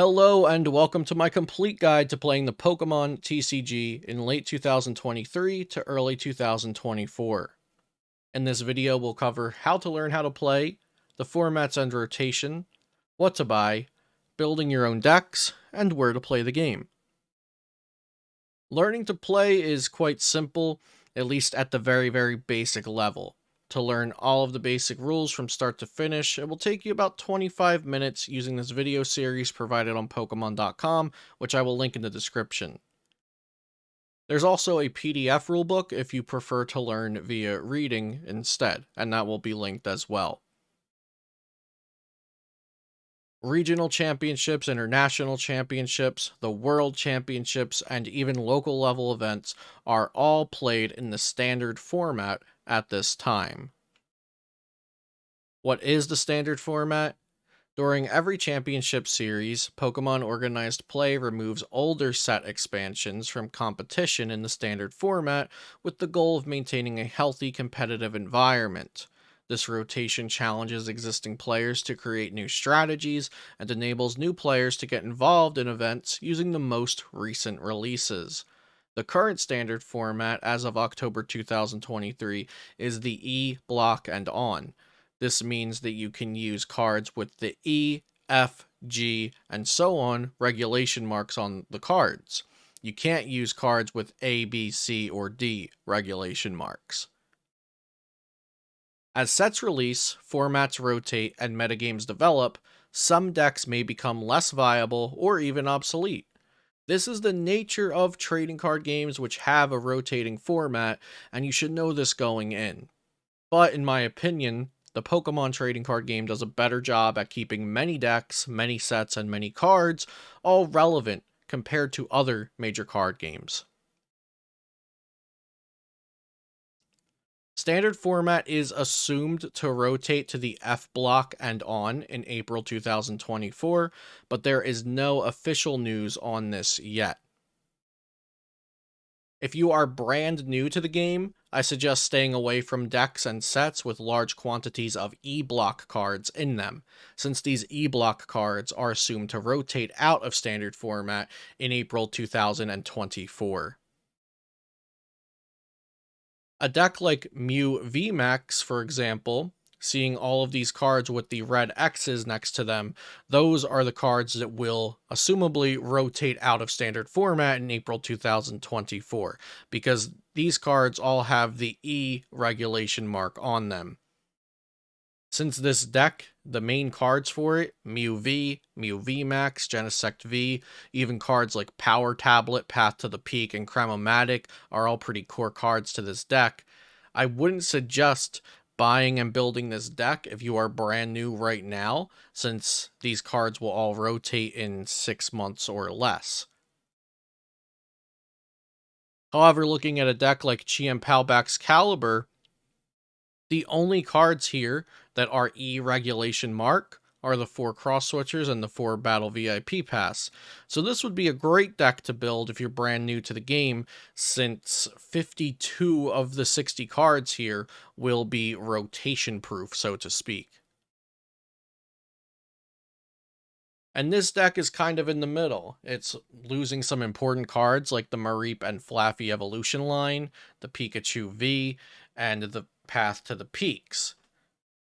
Hello and welcome to my complete guide to playing the Pokemon TCG in late 2023 to early 2024. In this video, we'll cover how to learn how to play, the formats and rotation, what to buy, building your own decks, and where to play the game. Learning to play is quite simple, at least at the very basic level. To learn all of the basic rules from start to finish, it will take you about 25 minutes using this video series provided on Pokemon.com, which I will link in the description. There's also a PDF rulebook if you prefer to learn via reading instead, and that will be linked as well. Regional championships, international championships, the world championships, and even local level events are all played in the standard format at this time. What is the standard format? During every championship series, Pokemon Organized Play removes older set expansions from competition in the standard format with the goal of maintaining a healthy competitive environment. This rotation challenges existing players to create new strategies and enables new players to get involved in events using the most recent releases. The current standard format as of October 2023 is the E block and on. This means that you can use cards with the E, F, G, and so on regulation marks on the cards. You can't use cards with A, B, C, or D regulation marks. As sets release, formats rotate, and metagames develop, some decks may become less viable or even obsolete. This is the nature of trading card games which have a rotating format, and you should know this going in. But in my opinion, the Pokemon trading card game does a better job at keeping many decks, many sets, and many cards all relevant compared to other major card games. Standard format is assumed to rotate to the F block and on in April 2024, but there is no official news on this yet. If you are brand new to the game, I suggest staying away from decks and sets with large quantities of E-block cards in them, since these E-block cards are assumed to rotate out of standard format in April 2024. A deck like Mew VMAX, for example, seeing all of these cards with the red X's next to them, those are the cards that will assumably rotate out of standard format in April 2024, because these cards all have the E regulation mark on them. Since this deck, the main cards for it, Mew V, Mew VMAX, Genesect V, even cards like Power Tablet, Path to the Peak, and Cramomatic are all pretty core cards to this deck. I wouldn't suggest buying and building this deck if you are brand new right now, since these cards will all rotate in 6 months or less. However, looking at a deck like Palback's Caliber, the only cards here that are E regulation mark are the 4 cross switchers and the 4 battle VIP pass. So this would be a great deck to build if you're brand new to the game, since 52 of the 60 cards here will be rotation proof, so to speak. And this deck is kind of in the middle. It's losing some important cards like the Mareep and Flaffy Evolution line, the Pikachu V, and the Path to the Peaks.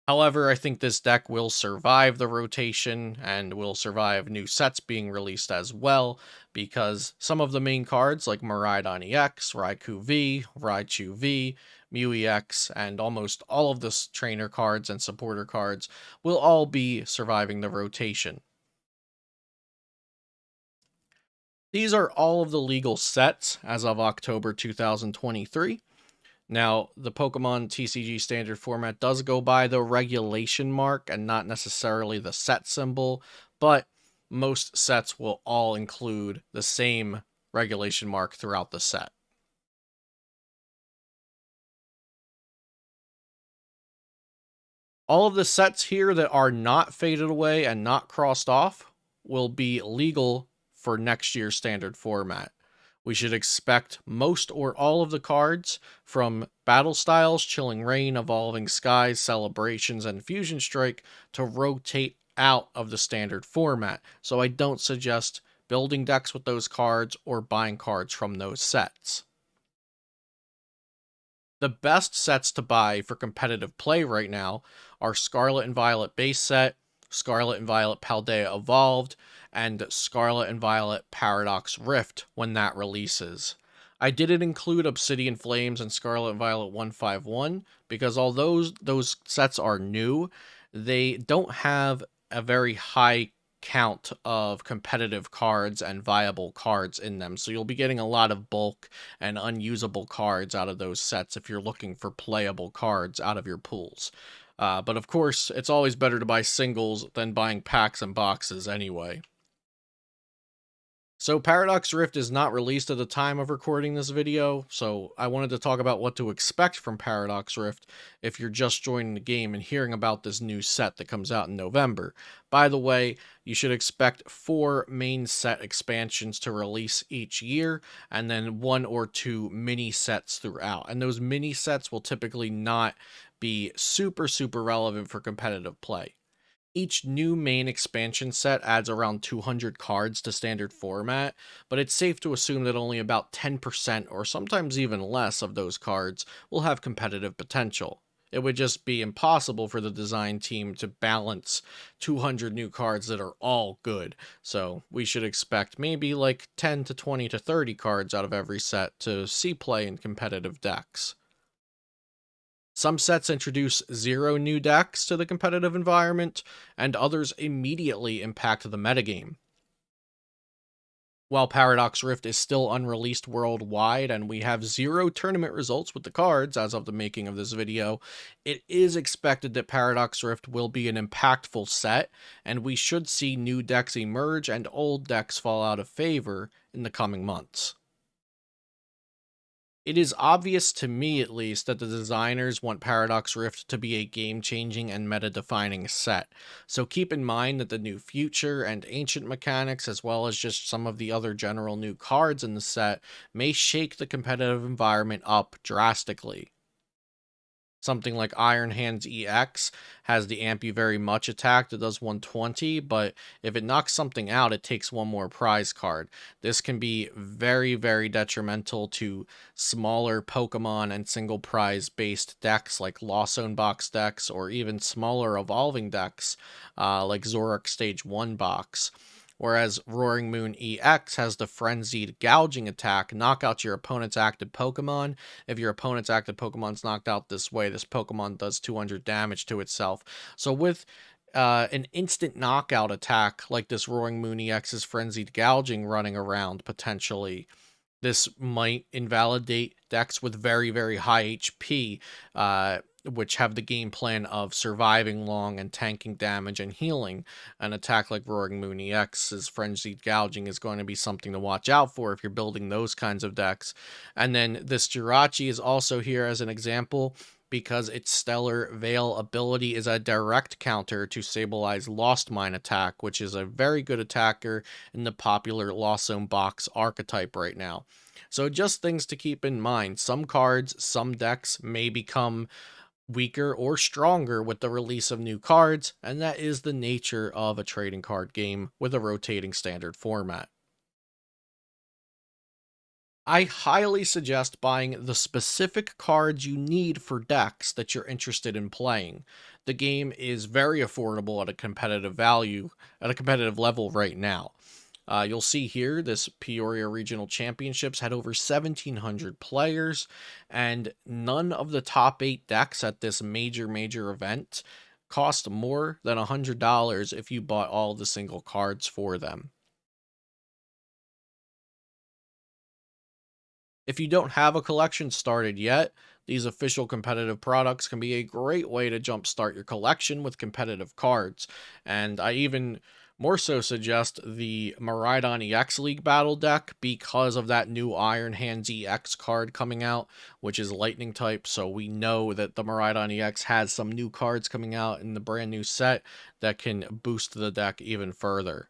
However, I think this deck will survive the rotation and will survive new sets being released as well, because some of the main cards like Miraidon EX, Raikou V, Raichu V, Mew EX, and almost all of the trainer cards and supporter cards will all be surviving the rotation. These are all of the legal sets as of October 2023. Now, the Pokemon TCG standard format does go by the regulation mark and not necessarily the set symbol, but most sets will all include the same regulation mark throughout the set. All of the sets here that are not faded away and not crossed off will be legal for next year's standard format. We should expect most or all of the cards from Battle Styles, Chilling Reign, Evolving Skies, Celebrations, and Fusion Strike to rotate out of the standard format, so I don't suggest building decks with those cards or buying cards from those sets. The best sets to buy for competitive play right now are Scarlet and Violet base set, Scarlet and Violet Paldea Evolved, and Scarlet and Violet Paradox Rift when that releases. I didn't include Obsidian Flames and Scarlet and Violet 151 because although those sets are new, they don't have a very high count of competitive cards and viable cards in them. So you'll be getting a lot of bulk and unusable cards out of those sets if you're looking for playable cards out of your pools. But of course, it's always better to buy singles than buying packs and boxes anyway. So Paradox Rift is not released at the time of recording this video, so I wanted to talk about what to expect from Paradox Rift if you're just joining the game and hearing about this new set that comes out in November. By the way, you should expect 4 main set expansions to release each year, and then 1 or 2 mini sets throughout. And those mini sets will typically not be super relevant for competitive play. Each new main expansion set adds around 200 cards to standard format, but it's safe to assume that only about 10% or sometimes even less of those cards will have competitive potential. It would just be impossible for the design team to balance 200 new cards that are all good, so we should expect maybe like 10 to 20 to 30 cards out of every set to see play in competitive decks. Some sets introduce 0 new decks to the competitive environment, and others immediately impact the metagame. While Paradox Rift is still unreleased worldwide and we have 0 tournament results with the cards as of the making of this video, it is expected that Paradox Rift will be an impactful set, and we should see new decks emerge and old decks fall out of favor in the coming months. It is obvious to me, at least, that the designers want Paradox Rift to be a game-changing and meta-defining set. So keep in mind that the new future and ancient mechanics, as well as just some of the other general new cards in the set, may shake the competitive environment up drastically. Something like Iron Hands EX has the Amp You Very Much attack that does 120, but if it knocks something out, it takes 1 more prize card. This can be very detrimental to smaller Pokemon and single prize based decks like Lost Zone box decks, or even smaller evolving decks like Zoroark Stage 1 box. Whereas Roaring Moon EX has the Frenzied Gouging attack, knock out your opponent's active Pokemon. If your opponent's active Pokemon's knocked out this way, this Pokemon does 200 damage to itself. So with an instant knockout attack like this Roaring Moon EX's Frenzied Gouging running around potentially, this might invalidate decks with very high HP, which have the game plan of surviving long and tanking damage and healing. An attack like Roaring Moon EX's Frenzied Gouging is going to be something to watch out for if you're building those kinds of decks. And then this Jirachi is also here as an example, because its Stellar Veil ability is a direct counter to Sablei's Lost Mine attack, which is a very good attacker in the popular Lost Zone box archetype right now. So just things to keep in mind. Some cards, some decks may become weaker or stronger with the release of new cards, and that is the nature of a trading card game with a rotating standard format. I highly suggest buying the specific cards you need for decks that you're interested in playing. The game is very affordable at a competitive level right now. You'll see here, this Peoria Regional Championships had over 1,700 players, and none of the top 8 decks at this major event cost more than $100 if you bought all the single cards for them. If you don't have a collection started yet, these official competitive products can be a great way to jumpstart your collection with competitive cards. And I even more so suggest the Miraidon EX League Battle deck because of that new Iron Hands EX card coming out, which is Lightning type. So we know that the Miraidon EX has some new cards coming out in the brand new set that can boost the deck even further.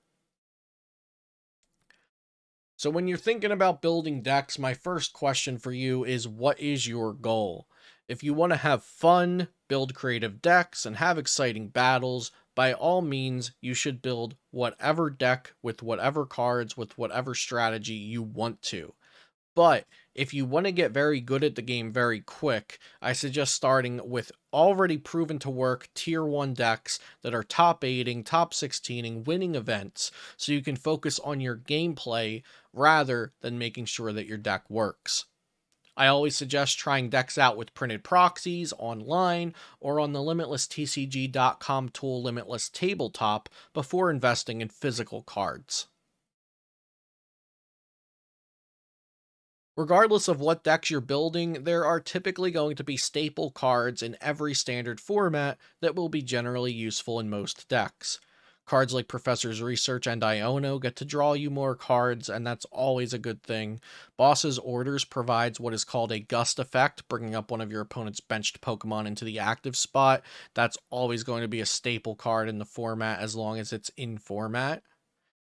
So when you're thinking about building decks, my first question for you is, what is your goal? If you want to have fun, build creative decks, and have exciting battles, by all means, you should build whatever deck with whatever cards with whatever strategy you want to. But if you want to get very good at the game very quick, I suggest starting with already proven to work tier 1 decks that are top 8ing, top 16ing, winning events, so you can focus on your gameplay rather than making sure that your deck works. I always suggest trying decks out with printed proxies online or on the limitlesstcg.com tool Limitless Tabletop before investing in physical cards. Regardless of what decks you're building, there are typically going to be staple cards in every standard format that will be generally useful in most decks. Cards like Professor's Research and Iono get to draw you more cards, and that's always a good thing. Boss's Orders provides what is called a gust effect, bringing up one of your opponent's benched Pokemon into the active spot. That's always going to be a staple card in the format as long as it's in format.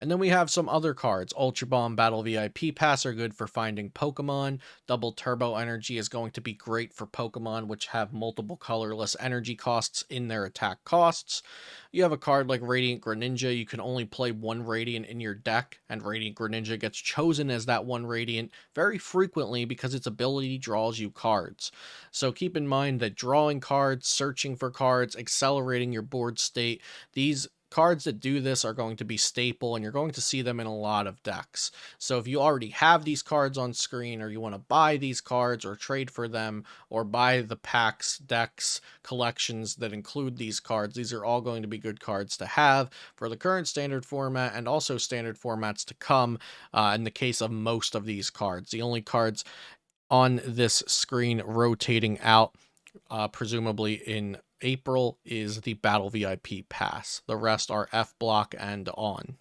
And then we have some other cards. Ultra Bomb Battle VIP Pass are good for finding Pokemon. Double Turbo Energy is going to be great for Pokemon which have multiple colorless energy costs in their attack costs. You have a card like Radiant Greninja. You can only play one Radiant in your deck, and Radiant Greninja gets chosen as that one Radiant very frequently because its ability draws you cards. So keep in mind that drawing cards, searching for cards, accelerating your board state, these cards that do this are going to be staple, and you're going to see them in a lot of decks. So if you already have these cards on screen, or you want to buy these cards or trade for them, or buy the packs, decks, collections that include these cards, these are all going to be good cards to have for the current standard format and also standard formats to come, in the case of most of these cards. The only cards on this screen rotating out, presumably in April, is the Battle VIP Pass. The rest are F block and on.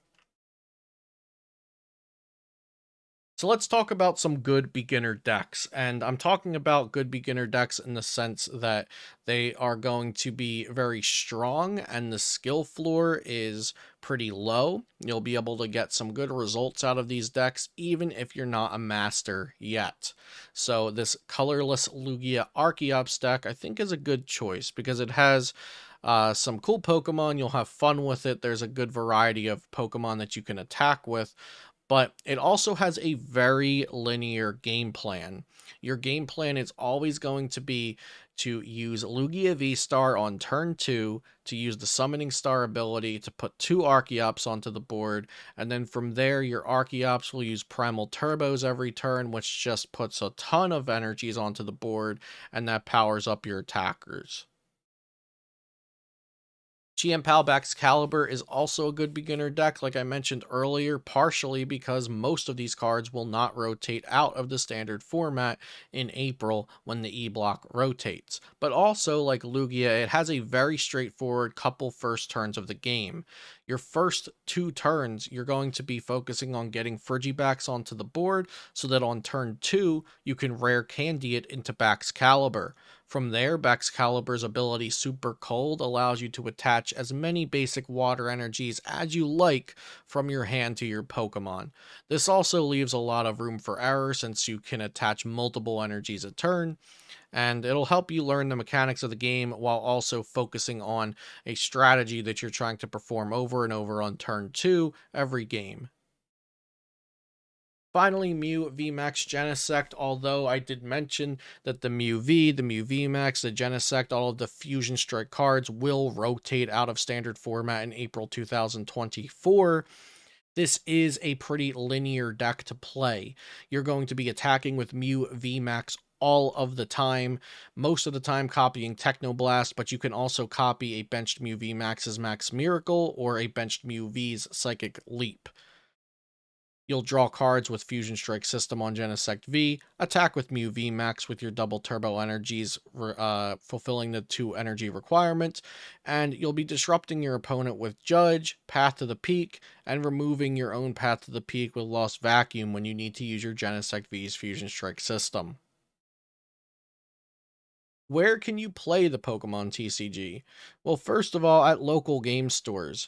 So let's talk about some good beginner decks. And I'm talking about good beginner decks in the sense that they are going to be very strong and the skill floor is pretty low. You'll be able to get some good results out of these decks, even if you're not a master yet. So this colorless Lugia Archeops deck, I think, is a good choice because it has some cool Pokemon. You'll have fun with it. There's a good variety of Pokemon that you can attack with, but it also has a very linear game plan. Your game plan is always going to be to use Lugia V Star on turn 2, to use the Summoning Star ability to put 2 Archeops onto the board, and then from there, your Archeops will use Primal Turbos every turn, which just puts a ton of energies onto the board, and that powers up your attackers. GM Palback's Caliber is also a good beginner deck, like I mentioned earlier, partially because most of these cards will not rotate out of the standard format in April when the E block rotates. But also, like Lugia, it has a very straightforward couple first turns of the game. Your first 2 turns, you're going to be focusing on getting Frigibacks onto the board so that on turn 2, you can rare candy it into Back's Caliber. From there, Baxcalibur's ability Super Cold allows you to attach as many basic water energies as you like from your hand to your Pokemon. This also leaves a lot of room for error since you can attach multiple energies a turn, and it'll help you learn the mechanics of the game while also focusing on a strategy that you're trying to perform over and over on turn 2 every game. Finally, Mew VMAX Genesect, although I did mention that the Mew V, the Mew VMAX, the Genesect, all of the Fusion Strike cards will rotate out of standard format in April 2024. This is a pretty linear deck to play. You're going to be attacking with Mew VMAX all of the time, most of the time copying Technoblast, but you can also copy a benched Mew VMAX's Max Miracle or a benched Mew V's Psychic Leap. You'll draw cards with Fusion Strike System on Genesect V, attack with Mew V Max with your double turbo energies, fulfilling the 2 energy requirements, and you'll be disrupting your opponent with Judge, Path to the Peak, and removing your own Path to the Peak with Lost Vacuum when you need to use your Genesect V's Fusion Strike System. Where can you play the Pokemon TCG? Well, first of all, at local game stores.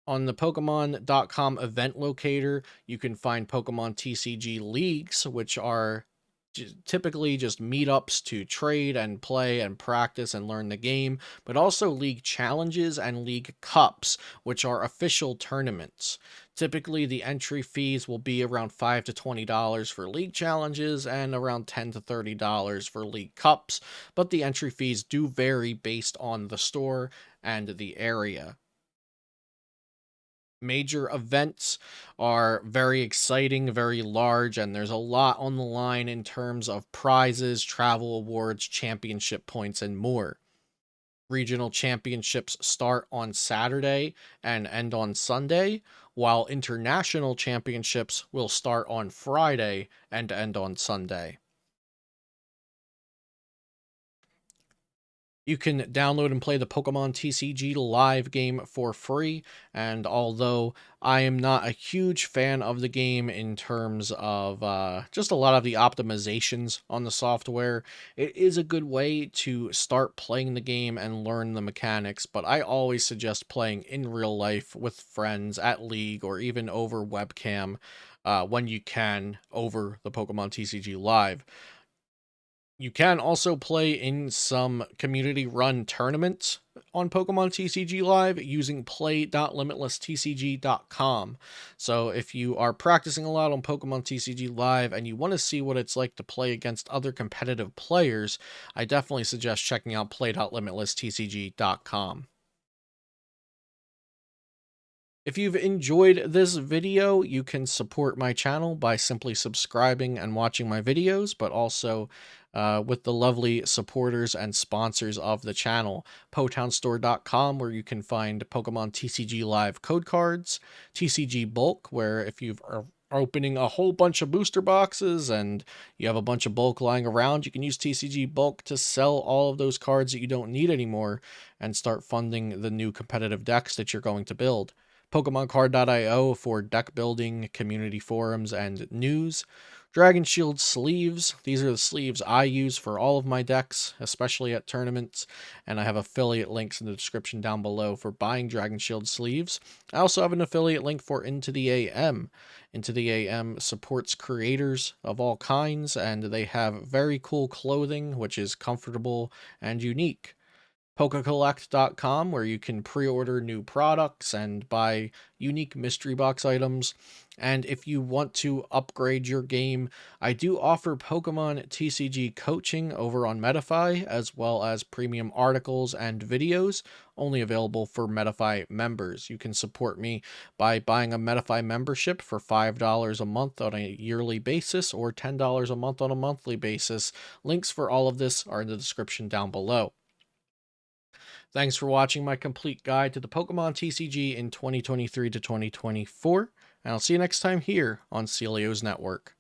On the Pokemon.com event locator, you can find Pokemon TCG leagues, which are typically just meetups to trade and play and practice and learn the game, but also league challenges and league cups, which are official tournaments. Typically, the entry fees will be around $5 to $20 for league challenges and around $10 to $30 for league cups, but the entry fees do vary based on the store and the area. Major events are very exciting, very large, and there's a lot on the line in terms of prizes, travel awards, championship points, and more. Regional championships start on Saturday and end on Sunday, while international championships will start on Friday and end on Sunday. You can download and play the Pokemon TCG live game for free. And although I am not a huge fan of the game in terms of just a lot of the optimizations on the software, it is a good way to start playing the game and learn the mechanics. But I always suggest playing in real life with friends at League or even over webcam when you can over the Pokemon TCG Live. You can also play in some community run tournaments on Pokemon TCG Live using play.limitlesstcg.com. So if you are practicing a lot on Pokemon TCG Live and you want to see what it's like to play against other competitive players, I definitely suggest checking out play.limitlesstcg.com. If you've enjoyed this video, you can support my channel by simply subscribing and watching my videos, but also with the lovely supporters and sponsors of the channel. PotownStore.com, where you can find Pokemon TCG Live code cards, TCG Bulk, where if you've opening a whole bunch of booster boxes and you have a bunch of bulk lying around, you can use TCG Bulk to sell all of those cards that you don't need anymore and start funding the new competitive decks that you're going to build. PokemonCard.io for deck building, community forums, and news. Dragon Shield sleeves. These are the sleeves I use for all of my decks, especially at tournaments, and I have affiliate links in the description down below for buying Dragon Shield sleeves. I also have an affiliate link for Into the AM. Into the AM supports creators of all kinds, and they have very cool clothing, which is comfortable and unique. PokeCollect.com, where you can pre-order new products and buy unique mystery box items. And if you want to upgrade your game, I do offer Pokemon TCG coaching over on Metafy, as well as premium articles and videos, only available for Metafy members. You can support me by buying a Metafy membership for $5 a month on a yearly basis or $10 a month on a monthly basis. Links for all of this are in the description down below. Thanks for watching my complete guide to the Pokemon TCG in 2023 to 2024, and I'll see you next time here on Celio's Network.